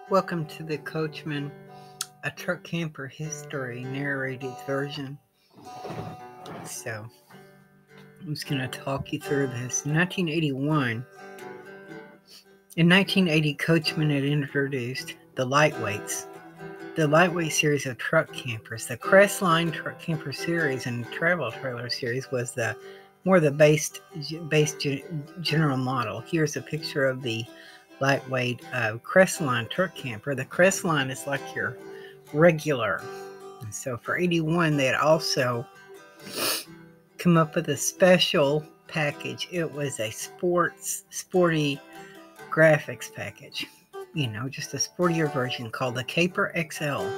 Welcome to the Coachmen, a truck camper history narrated version. So, I'm just going to talk you through this. In 1980, Coachmen had introduced the Lightweights, the Lightweight series of truck campers. The Crestline truck camper series and travel trailer series was the base general model. Here's a picture of the lightweight Crestline truck camper. The Crestline is like your regular. And so for 81, they had also come up with a special package. It was a sporty graphics package. Just a sportier version called the Caper XL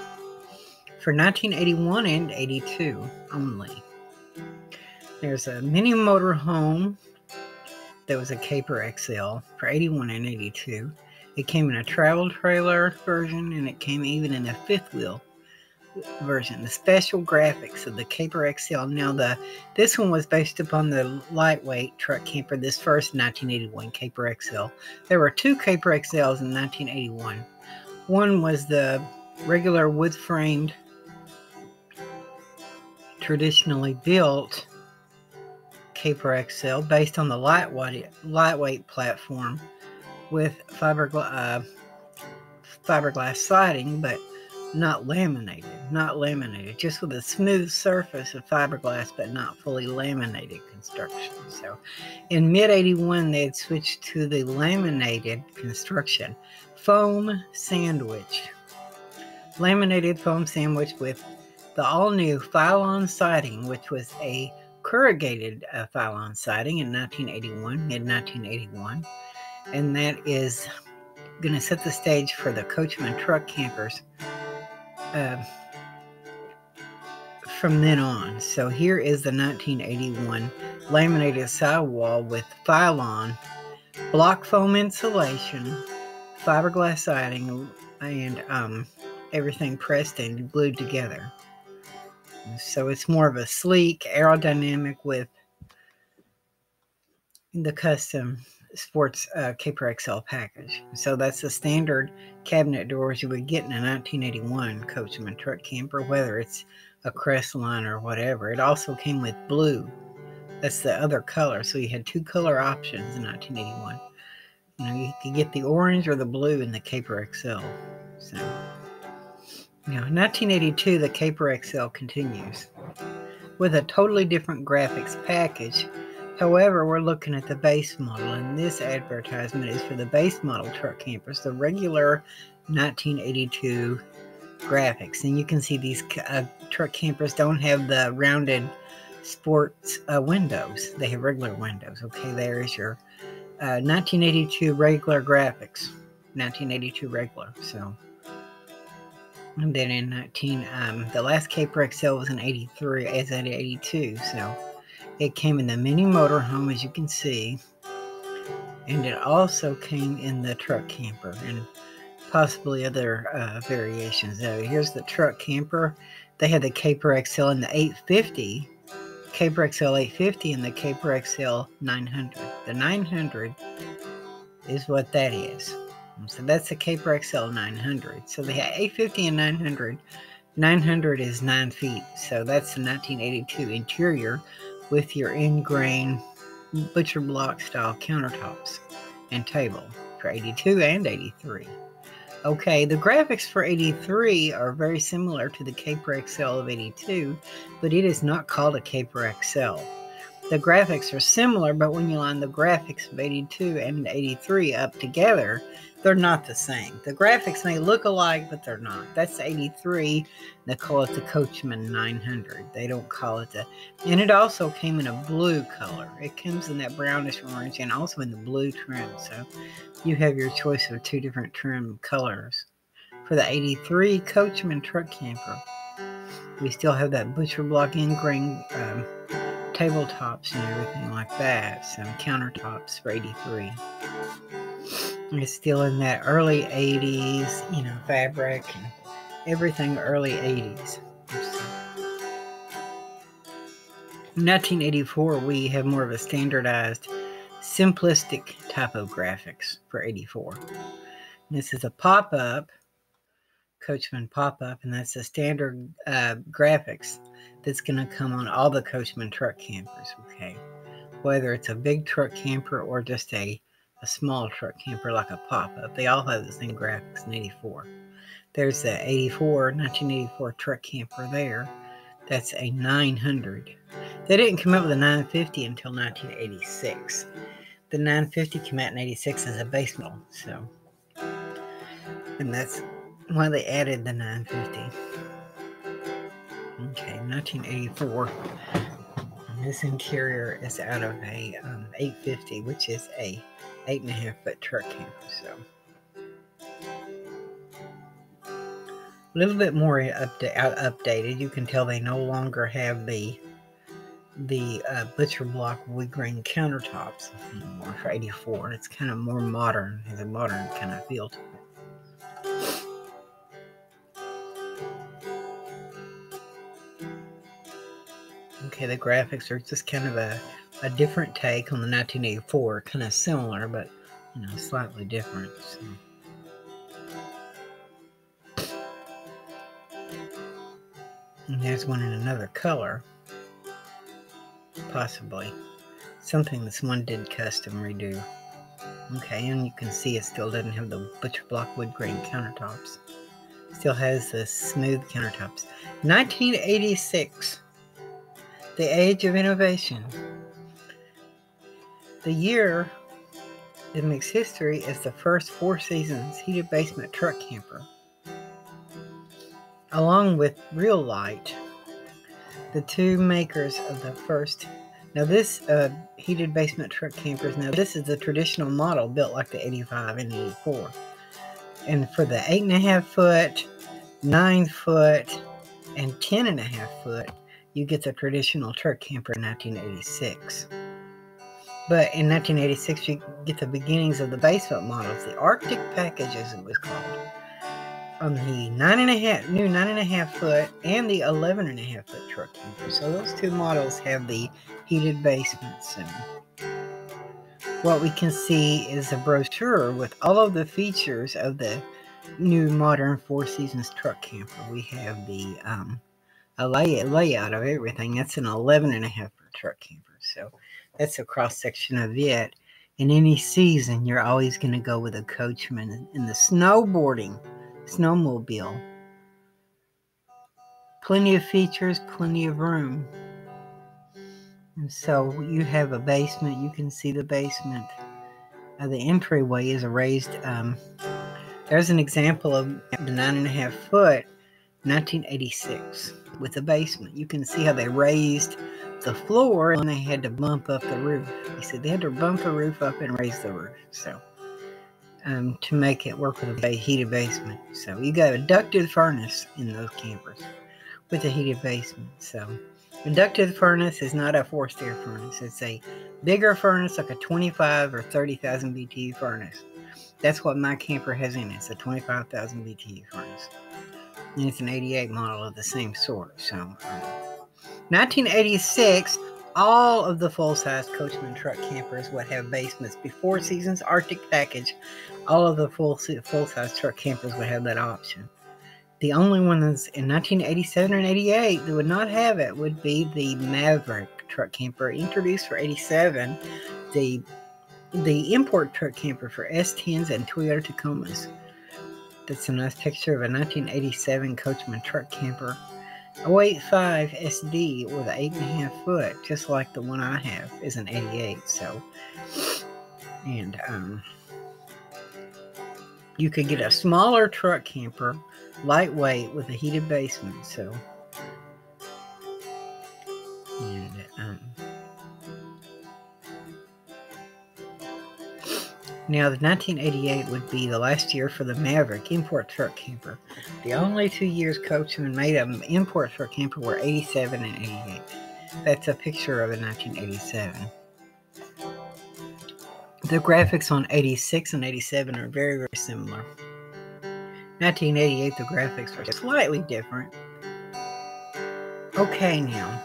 for 1981 and 82 only. There's a mini motorhome. There was a Caper XL for 81 and 82. It came in a travel trailer version, and it came even in a fifth wheel version. The special graphics of the Caper XL. Now, this one was based upon the lightweight truck camper, this first 1981 Caper XL. There were two Caper XLs in 1981. One was the regular wood-framed, traditionally built Caper XL based on the lightweight platform with fiberglass siding, but not laminated, just with a smooth surface of fiberglass, but not fully laminated construction. So in mid-81, they had switched to the laminated construction, laminated foam sandwich with the all-new Phylon siding, which was a corrugated Phylon siding in mid-1981, and that is going to set the stage for the Coachmen truck campers from then on. So here is the 1981 laminated sidewall with Phylon, block foam insulation, fiberglass siding, and everything pressed and glued together. So it's more of a sleek, aerodynamic with the custom sports Caper XL package. So that's the standard cabinet doors you would get in a 1981 Coachmen truck camper, whether it's a Crestline or whatever. It also came with blue. That's the other color. So you had two color options in 1981. You could get the orange or the blue in the Caper XL. So, in 1982, the Caper XL continues with a totally different graphics package. However, we're looking at the base model, and this advertisement is for the base model truck campers, the regular 1982 graphics. And you can see these truck campers don't have the rounded sports windows. They have regular windows. Okay, there is your 1982 regular graphics. 1982 regular. So, and then in the last Caper XL was in 83, as in 82. So it came in the mini motorhome, as you can see, and it also came in the truck camper and possibly other variations. Here's the truck camper. They had the Caper XL in the 850, Caper XL 850, and the Caper XL 900. The 900 is what that is. So that's the Caper XL 900. So they had 850 and 900. 900 is 9 feet. So that's the 1982 interior with your ingrain butcher block style countertops and table for 82 and 83. Okay, the graphics for 83 are very similar to the Caper XL of 82, but it is not called a Caper XL. The graphics are similar, but when you line the graphics of 82 and 83 up together, they're not the same. The graphics may look alike, but they're not. That's the 83. They call it the Coachmen 900. They don't call it and it also came in a blue color. It comes in that brownish orange and also in the blue trim. So you have your choice of two different trim colors. For the 83 Coachmen truck camper, we still have that butcher block ingrain tabletops and everything like that. Some countertops for 83. It's still in that early 80s, fabric and everything early 80s. In 1984, we have more of a standardized, simplistic typographics for 84. This is a pop-up Coachmen pop-up, and that's the standard graphics that's going to come on all the Coachmen truck campers, okay? Whether it's a big truck camper or just a small truck camper like a pop-up, they all have the same graphics in 84. There's the 1984 truck camper there. That's a 900. They didn't come up with a 950 until 1986. The 950 came out in 86 as a base model, so, and that's why they added the 950. Okay, 1984. This interior is out of a 850, which is a 8.5-foot truck camper. So a little bit more updated. You can tell they no longer have the butcher block wood grain countertops anymore for 84. It's kind of more modern, has a modern kind of feel to it. Okay, the graphics are just kind of a different take on the 1984, kind of similar, but slightly different. So. And there's one in another color, possibly something this one did custom redo. Okay, and you can see it still doesn't have the butcher block wood grain countertops. Still has the smooth countertops. 1986, the age of innovation. The year that makes history as the first 4 seasons heated basement truck camper. Along with Real Light, the two makers of the first. Now this heated basement truck campers, now this is the traditional model built like the 85 and 84. And for the 8.5-foot, 9-foot, and 10.5-foot, you get the traditional truck camper in 1986. But in 1986, you get the beginnings of the basement models, the Arctic package as it was called, on the new 9.5-foot and the 11.5-foot truck camper. So those two models have the heated basements. And what we can see is a brochure with all of the features of the new modern 4 Seasons truck camper. We have the a layout of everything. That's an 11.5-foot truck camper. So that's a cross section of it. In any season, you're always going to go with a Coachman. In the snowmobile. Plenty of features, plenty of room. And so you have a basement. You can see the basement. The entryway is a raised. There's an example of the 9.5-foot 1986 with a basement. You can see how they raised the floor and they had to bump up the roof. He said they had to bump the roof up and raise the roof. So to make it work with a heated basement. So you got a ducted furnace in those campers with a heated basement. So a ducted furnace is not a forced air furnace. It's a bigger furnace, like a 25 or 30,000 BTU furnace. That's what my camper has in it. It's a 25,000 BTU furnace. And it's an 88 model of the same sort. So 1986, all of the full-size Coachmen truck campers would have basements. Before Seasons Arctic package, all of the full-size truck campers would have that option. The only one that's in 1987 and 88 that would not have it would be the Maverick truck camper, introduced for 87, the import truck camper for S10s and Toyota Tacomas. That's a nice picture of a 1987 Coachmen truck camper. 085 SD, or the 8.5-foot, just like the one I have, is an 88. So, and you could get a smaller truck camper, lightweight, with a heated basement. So, and now the 1988 would be the last year for the Maverick import truck camper. The only 2 years Coachmen made an import truck camper were 87 and 88. That's a picture of a 1987. The graphics on 86 and 87 are very, very similar. 1988, the graphics are slightly different. Okay, now,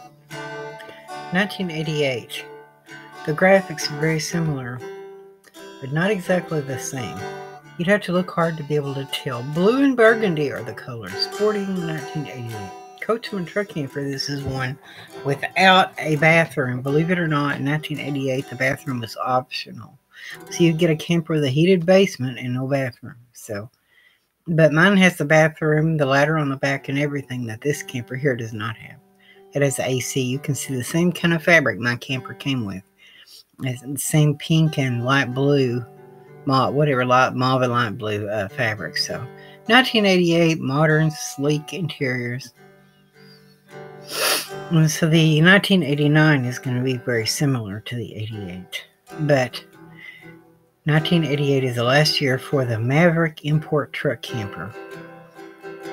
1988, the graphics are very similar, but not exactly the same. You'd have to look hard to be able to tell. Blue and burgundy are the colors. Sporting 1988. Coachmen truck camper. This is one without a bathroom. Believe it or not, in 1988, the bathroom was optional. So you get a camper with a heated basement and no bathroom. But mine has the bathroom, the ladder on the back, and everything that this camper here does not have. It has AC. You can see the same kind of fabric my camper came with. It's the same pink and light blue, mauve and light blue fabric. So 1988, modern, sleek interiors. And so the 1989 is going to be very similar to the 88. But 1988 is the last year for the Maverick import truck camper.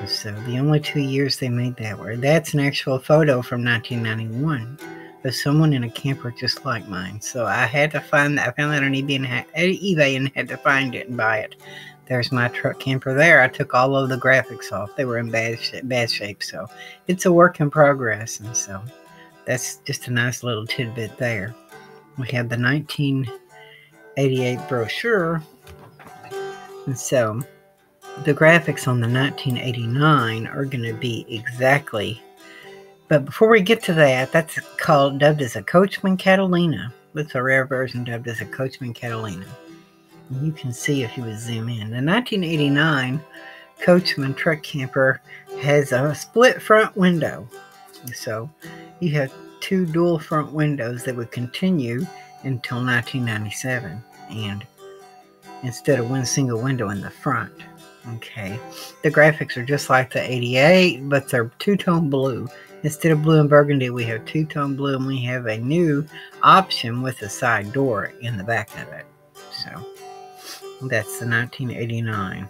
So the only 2 years they made that were. That's an actual photo from 1991 of someone in a camper just like mine. So I had to find that. I found that on eBay and had to find it and buy it. There's my truck camper there. I took all of the graphics off. They were in bad shape. So it's a work in progress. And so that's just a nice little tidbit there. We have the 1988 brochure. And so the graphics on the 1989 are going to be exactly. But before we get to that, that's dubbed as a Coachmen Catalina. That's a rare version dubbed as a Coachmen Catalina. And you can see if you would zoom in. The 1989 Coachmen truck camper has a split front window. So you have two dual front windows that would continue until 1997. And instead of one single window in the front. Okay, the graphics are just like the 88, but they're two-tone blue. Instead of blue and burgundy, we have two-tone blue, and we have a new option with a side door in the back of it. So that's the 1989.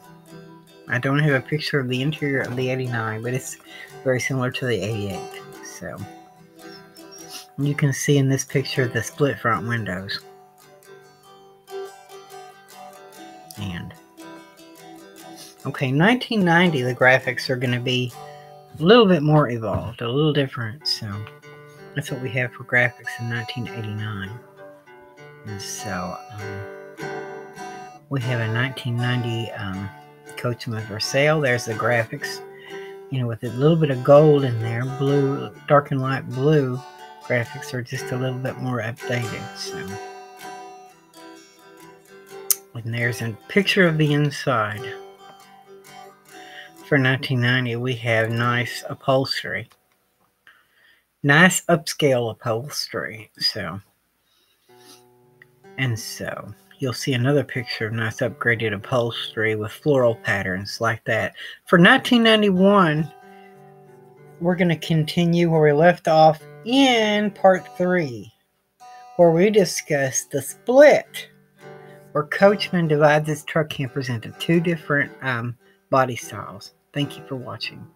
I don't have a picture of the interior of the 89, but it's very similar to the 88. So you can see in this picture the split front windows. And okay, 1990, the graphics are going to be a little bit more evolved, a little different. So that's what we have for graphics in 1989. And so we have a 1990 Coachmen for sale. There's the graphics, with a little bit of gold in there, blue, dark and light blue. Graphics are just a little bit more updated. So, and there's a picture of the inside. For 1990, we have nice upholstery. Nice upscale upholstery. So you'll see another picture of nice upgraded upholstery with floral patterns like that. For 1991, we're going to continue where we left off in part 3, where we discuss the split, where Coachmen divides its truck campers into two different body styles. Thank you for watching.